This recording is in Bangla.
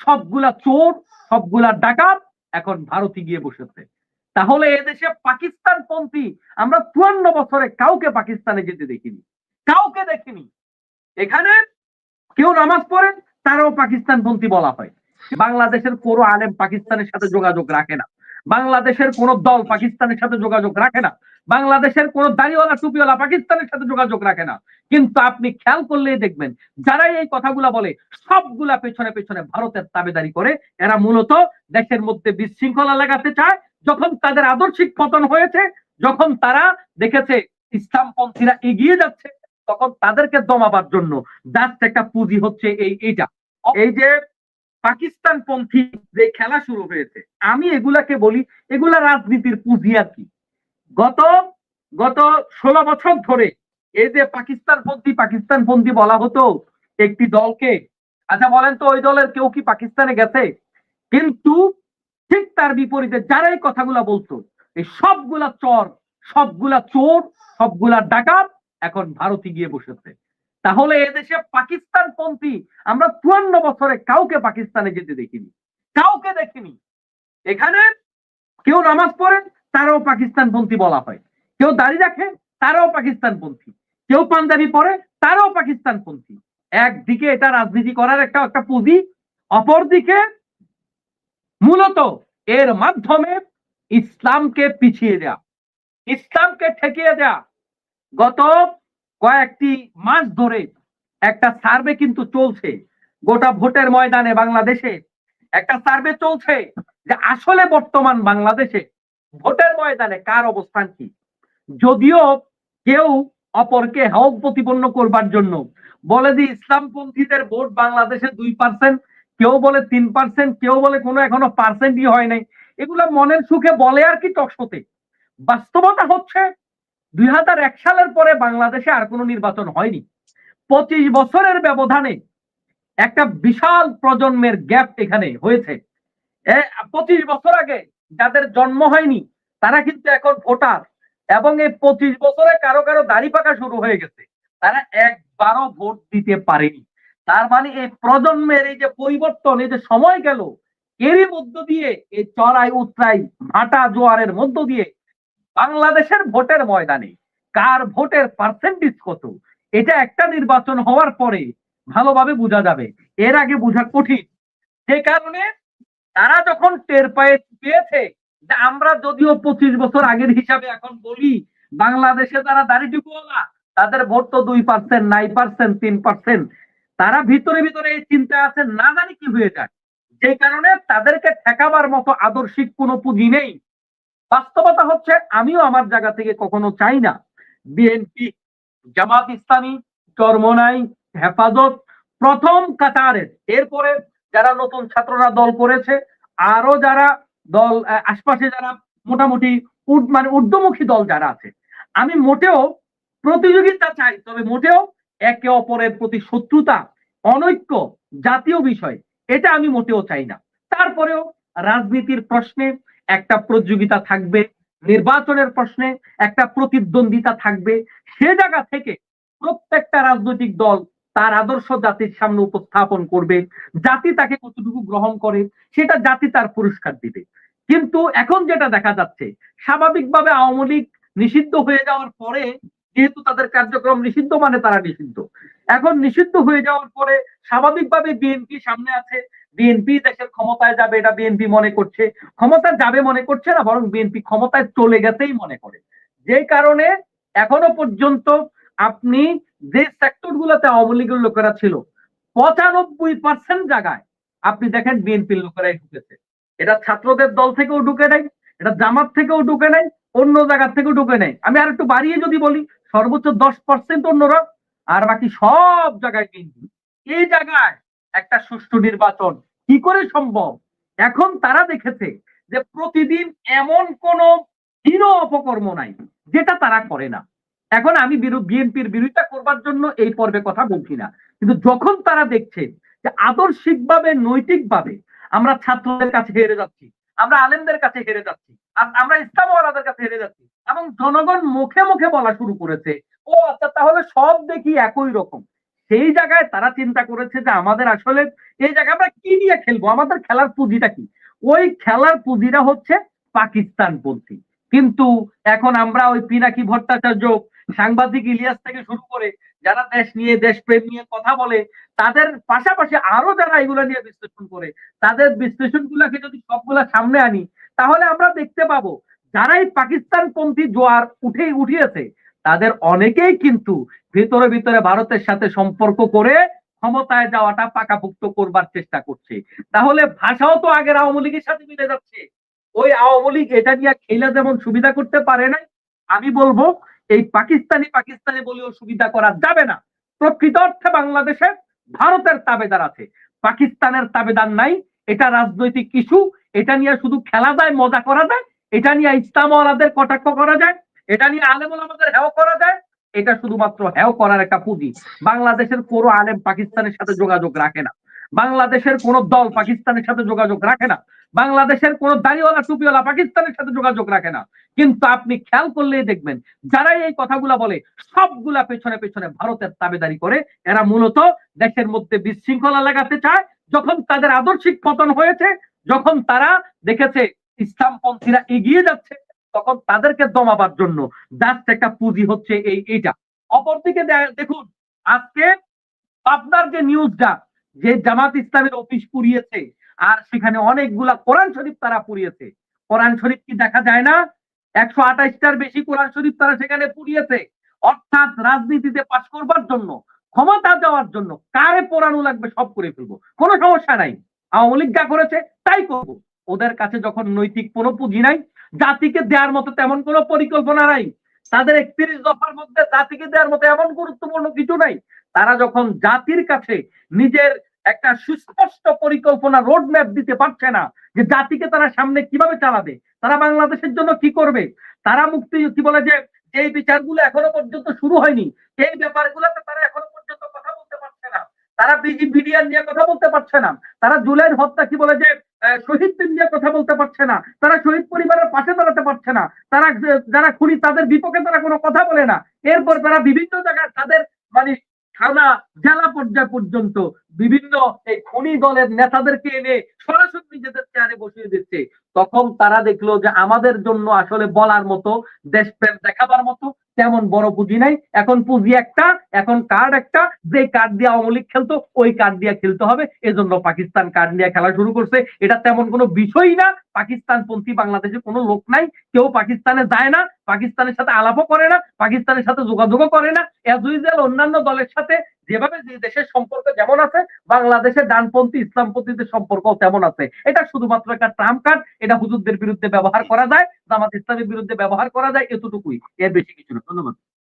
সবগুলা চোর, সবগুলা ডাকাত এখন ভারতে গিয়ে বসেছে। তাহলে এদেশে পাকিস্তানপন্থী আমরা ৫৪ বছরে কাউকে পাকিস্তানে যেতে দেখিনি, কাউকে দেখিনি। এখানে কেউ নামাজ পড়েন তারাও পাকিস্তানপন্থী বলা হয়। বাংলাদেশের কোনো আলেম পাকিস্তানের সাথে যোগাযোগ রাখে না, বাংলাদেশের কোন দল পাকিস্তানের সাথে যোগাযোগ রাখে না, বাংলাদেশের কোন দাড়িওয়ালা টুপিওয়ালা পাকিস্তানের সাথে যোগাযোগ রাখে না। কিন্তু আপনি খেয়াল করলেই দেখবেন যারাই এই কথাগুলা বলে সবগুলা পেছনে পেছনে ভারতের তাবেদারি করে। এরা মূলত দেশের মধ্যে বিশৃঙ্খলা লাগাতে চায়। যখন তাদের আদর্শিক পতন হয়েছে, যখন তারা দেখেছে ইসলামপন্থীরা এগিয়ে যাচ্ছে, তখন তাদেরকে দমাবার জন্য জাস্ট একটা পুঁজি হচ্ছে এই যে পাকিস্তানপন্থী যে খেলা শুরু হয়েছে। আমি এগুলাকে বলি এগুলা রাজনীতির পুঁজি আর কি। গত গত 16 বছর ধরে এই যে পাকিস্তানপন্থী বলা হতো একটি দলকে। আচ্ছা বলেন তো ওই দলের কেউ কি পাকিস্তানে গেছে? কিন্তু ঠিক তার বিপরীতে যারা এই কথাগুলা বলতো, এই সবগুলা সবগুলা চোর, সবগুলা ডাকাত এখন ভারতে গিয়ে বসেছে। তাহলে এদেশে পাকিস্তানপন্থী আমরা ৫৪ বছরে কাউকে পাকিস্তানে যেতে দেখিনি, কাউকে দেখিনি। এখানে কেউ নামাজ পড়েন তারাও পাকিস্তানপন্থী বলা হয়, কেউ দাড়ি রাখে তারাও পাকিস্তানপন্থী, কেউ পাঞ্জাবি পরে তারাও পাকিস্তানপন্থী। একদিকে এটা রাজনীতি করার একটা পুঁজি, অপরদিকে মূলত এর মাধ্যমে ইসলামকে পিছিয়ে দেয়া, ইসলামকে ঠেকিয়ে দেয়া। গত কয়েকটি মাস ধরে একটা সার্ভে কিন্তু চলছে গোটা ভোটের ময়দানে। বাংলাদেশে একটা সার্ভে চলছে যে আসলে বর্তমান বাংলাদেশে ভোটের ময়দানে কার অবস্থান কি। যদিও কেউ অপরকে হক প্রতিপন্ন করবার জন্য বলে যে ইসলামপন্থীদের ভোট বাংলাদেশে ২%, কেউ বলে ৩%, কেউ বলে কোনো এখনো পার্সেন্টই হয় নাই। এগুলো মনের সুখে বলে আর কি টকশোতে। বাস্তবতা হচ্ছে ২০০১ সালের পরে বাংলাদেশে আর কোনো নির্বাচন হয়নি। ২৫ বছরের ব্যবধানে একটা বিশাল প্রজন্মের গ্যাপ এখানে হয়েছে। ২৫ বছর আগে যাদের জন্ম হয়নি তারা কিন্তু এখন ভোটার, এবং এই ২৫ বছরে কারো কারো দাড়ি পাকা শুরু হয়ে গেছে, তারা একবারও ভোট দিতে পারেনি। তার মানে এই প্রজন্মের এই যে পরিবর্তন, এই যে সময় গেল, এরই মধ্য দিয়ে এই চড়াই উতরাই ভাটা জোয়ারের মধ্য দিয়ে বাংলাদেশের ভোটের ময়দানে কার ভোটের পার্সেন্টেজ কত, এটা একটা নির্বাচন হওয়ার পরে ভালোভাবে বোঝা যাবে, এর আগে বোঝা কঠিন। যে কারণে তারা যখন টের পেয়েছে যে আমরা যদিও ২৫ বছর আগের হিসাবে এখন বলি বাংলাদেশে যারা দাড়িটুকুওয়ালা তাদের ভোট তো ২%, ৯%, ৩%, তারা ভিতরে ভিতরে এই চিন্তা আছে না জানি কি হয়ে যায়। যে কারণে তাদেরকে ঠেকাবার মতো আদর্শিক কোনো পুঁজি নেই। বাস্তবতা হচ্ছে আমিও আমার জায়গা থেকে কখনো চাই না বিএনপি, জামাত ইসলামী, চরমোনাই, হেফাজত প্রথম কাতারের, এরপরে যারা নতুন ছাত্ররা দল করেছে, আরো যারা দল আশপাশে যারা মোটামুটি ঊর্ধ্বমুখী দল যারা আছে, আমি মোটেও প্রতিযোগিতা চাই, তবে মোটেও একে অপরের প্রতি শত্রুতা, অনৈক্য, জাতীয় বিষয় এটা আমি মোটেও চাই না। তারপরেও রাজনীতির প্রশ্নে একটা প্রতিযোগিতা থাকবে, নির্বাচনের প্রশ্নে একটা প্রতিদ্বন্দ্বিতা থাকবে। সে জায়গা থেকে প্রত্যেকটা রাজনৈতিক দল তার আদর্শ জাতির সামনে উপস্থাপন করবে, জাতি তাকে কতটুকু গ্রহণ করে সেটা জাতি তার পুরস্কার দিবে। কিন্তু এখন যেটা দেখা যাচ্ছে, স্বাভাবিকভাবে আওয়ামী লীগ নিষিদ্ধ হয়ে যাওয়ার পরে, যেহেতু তাদের কার্যক্রম নিষিদ্ধ মানে তারা নিষিদ্ধ, এখন নিষিদ্ধ হয়ে যাওয়ার পরে স্বাভাবিকভাবে বিএনপি সামনে আছে। বিএনপি দেশের ক্ষমতায় যাবে এটা বিএনপি মনে করছে, ক্ষমতায় যাবে মনে করছে না, বরং বিএনপি ক্ষমতায় চলে গেছেই মনে করে। যে কারণে এখনো পর্যন্ত আপনি যে সেক্টর গুলোতে আওয়ামী লীগের লোকেরা ছিল ৯৫% জায়গায় আপনি দেখেন বিএনপির লোকেরাই ঢুকেছে। এটা ছাত্রদের দল থেকেও ঢুকে নাই, এটা জামাত থেকেও ঢুকে নাই, অন্য জায়গা থেকেও ঢুকে নাই। আমি আর একটু বাড়িয়ে যদি বলি সর্বোচ্চ 10% অন্যরা, আর বাকি সব জায়গায় বিএনপি। এই জায়গায় একটা সুষ্ঠু নির্বাচন কি করে সম্ভব? এখন তারা দেখেছে যে প্রতিদিন এমন কোন হীন অপকর্ম নাই যেটা তারা করে না। এখন আমি বিএনপির বিরোধিতা করবার জন্য এই পর্বে কথা বলছি না, কিন্তু যখন তারা দেখছে যে আদর্শিকভাবে নৈতিকভাবে আমরা ছাত্রদের কাছে হেরে যাচ্ছি, আমরা আলেমদের কাছে হেরে যাচ্ছি, আমরা ইসলামওয়ালাদের কাছে হেরে যাচ্ছি, এবং জনগণ মুখে মুখে বলা শুরু করেছে ও আচ্ছা তাহলে সব দেখি একই রকম, সেই জায়গায় তারা চিন্তা করেছে যে আমাদের আসলে এই জায়গায় আমরা কি নিয়ে খেলবো, আমাদের খেলার পুঁজিটা কি? ওই খেলার পুঁজিটা হচ্ছে পাকিস্তান পন্থী। কিন্তু এখন আমরা ওই পিনাকি ভট্টাচার্য, সাংবাদিক ইলিয়াস থেকে শুরু করে যারা দেশ নিয়ে দেশপ্রেম নিয়ে কথা বলে, তাদের পাশাপাশি আরো যারা এগুলো নিয়ে বিশ্লেষণ করে, তাদের বিশ্লেষণ গুলাকে যদি সবগুলা সামনে আনি, তাহলে আমরা দেখতে পাবো যারাই পাকিস্তান পন্থী জোয়ার উঠিয়েছে, তাদের অনেকেই কিন্তু ভিতরে ভিতরে ভারতের সাথে সম্পর্ক করে ক্ষমতায় যাওয়াটা পাকাপোক্ত করবার চেষ্টা করছে। তাহলে ভাষাও তো আগের আওয়ামী লীগের সাথে মিলে যাচ্ছে। ওই আওয়ামী লীগ এটা নিয়ে খেলে যেমন সুবিধা করতে পারে নাই, আমি বলবো এই পাকিস্তানি পাকিস্তানি বলেও সুবিধা করা যাবে না। প্রকৃত অর্থে বাংলাদেশে ভারতের তাবেদার আছে, পাকিস্তানের তাবেদার নাই। এটা রাজনৈতিক ইস্যু, এটা নিয়ে শুধু খেলা যায়, মজা করা যায়, এটা নিয়ে ইসলামওয়ালাদের কটাক্ষ করা যায়, এটা নিয়ে আলেম ওলামাদের হেয় করা যায়। এটা শুধুমাত্র হেয় করার একটা পুঁজি। বাংলাদেশের কোনো আলেম পাকিস্তানের সাথে যোগাযোগ রাখে না, বাংলাদেশের কোন দল পাকিস্তানের সাথে যোগাযোগ রাখে না, বাংলাদেশের কোন দাড়িওয়ালা টুপিওয়ালা পাকিস্তানের সাথে যোগাযোগ রাখে না। কিন্তু আপনি খেয়াল করলেই দেখবেন যারাই এই কথাগুলা বলে সবগুলা পেছনে পেছনে ভারতের তাবেদারি করে। এরা মূলত দেশের মধ্যে বিশৃঙ্খলা লাগাতে চায়। যখন তাদের আদর্শিক পতন হয়েছে, যখন তারা দেখেছে ইসলামপন্থীরা এগিয়ে যাচ্ছে, তখন তাদেরকে দমাবার জন্য জাস্ট একটা পুঁজি হচ্ছে এইটা। অপরদিকে দেখুন, আজকে আপনার যে নিউজটা, যে জামাত ইসলামের অফিস পুড়িয়েছে আর সেখানে অনেকগুলা কোরআন শরীফ তারা পুড়িয়েছে। কোরআন শরীফ কি দেখা যায় না? 128টার বেশি কোরআন শরীফ তারা সেখানে পুড়িয়েছে। অর্থাৎ রাজনীতিতে পাশ করবার জন্য, ক্ষমতা দেওয়ার জন্য কারে পোড়ানো লাগবে সব করে ফেলবো, কোনো সমস্যা নাই। আওয়ামী লীগ যা করেছে তাই করবো। ওদের কাছে যখন নৈতিক কোনো পুঁজি নাই, জাতিকে দেওয়ার মতো তেমন কোনো পরিকল্পনা নাই, তাদের 31 দফার মধ্যে জাতিকে দেওয়ার মতো এমন গুরুত্বপূর্ণ কিছু নাই, তারা যখন জাতির কাছে নিজের একটা সুস্পষ্ট পরিকল্পনা রোড ম্যাপ দিতে পারছে না যে জাতিকে তারা সামনে কিভাবে চালাবে, তারা বাংলাদেশের জন্য কি করবে, তারা মুক্তি কি বলে যে এই বিচারগুলো এখনো পর্যন্ত শুরু হয়নি, এই ব্যাপারগুলোতে তারা এখনো পর্যন্ত কথা বলতে পারছে না, তারা বিডিআর নিয়ে কথা বলতে পারছে না, তারা জুলাইয়ের হত্যা কি বলে যে শহীদদের নিয়ে কথা বলতে পারছে না, তারা শহীদ পরিবারের পাশে দাঁড়াতে পারছে না, তারা যারা খুনি তাদের বিপক্ষে তারা কোনো কথা বলে না। এরপর তারা বিভিন্ন জায়গায় তাদের মানে থানা জেলা পর্যায় পর্যন্ত বিভিন্ন এই খনি দলের নেতাদেরকে এনে সরাসরি নিজেদের চেয়ারে বসিয়ে দিচ্ছে। তখন তারা দেখলো যে আমাদের জন্য আসলে বলার মতো, দেশপ্রেম দেখাবার মতো তেমন বড় পুঁজি নাই। এখন পুঁজি একটা, এখন কার্ড একটা, যে কার্ড দিয়ে আওয়ামী লীগ খেলতো ওই কার্ড দিয়ে খেলতে হবে, এজন্য পাকিস্তান কার্ড নিয়ে খেলা শুরু করছে। এটা তেমন কোনো বিষয়ই না। পাকিস্তান পন্থী বাংলাদেশে কোনো লোক নাই, কেউ পাকিস্তানে যায় না, পাকিস্তানের সাথে আলাপও করে না, পাকিস্তানের সাথে যোগাযোগও করে না। এজ ইউজুয়াল অন্যান্য দলের সাথে যেভাবে যে দেশের সম্পর্ক যেমন আছে, বাংলাদেশের ডানপন্থী ইসলামপন্থীদের সম্পর্ক তেমন আছে। এটা শুধুমাত্র একটা ট্রাম্প কার্ড, এটা হুজুরদের বিরুদ্ধে ব্যবহার করা যায়, জামাত ইসলামের বিরুদ্ধে ব্যবহার করা যায়, এতটুকুই, এর বেশি কিছু না। ধন্যবাদ।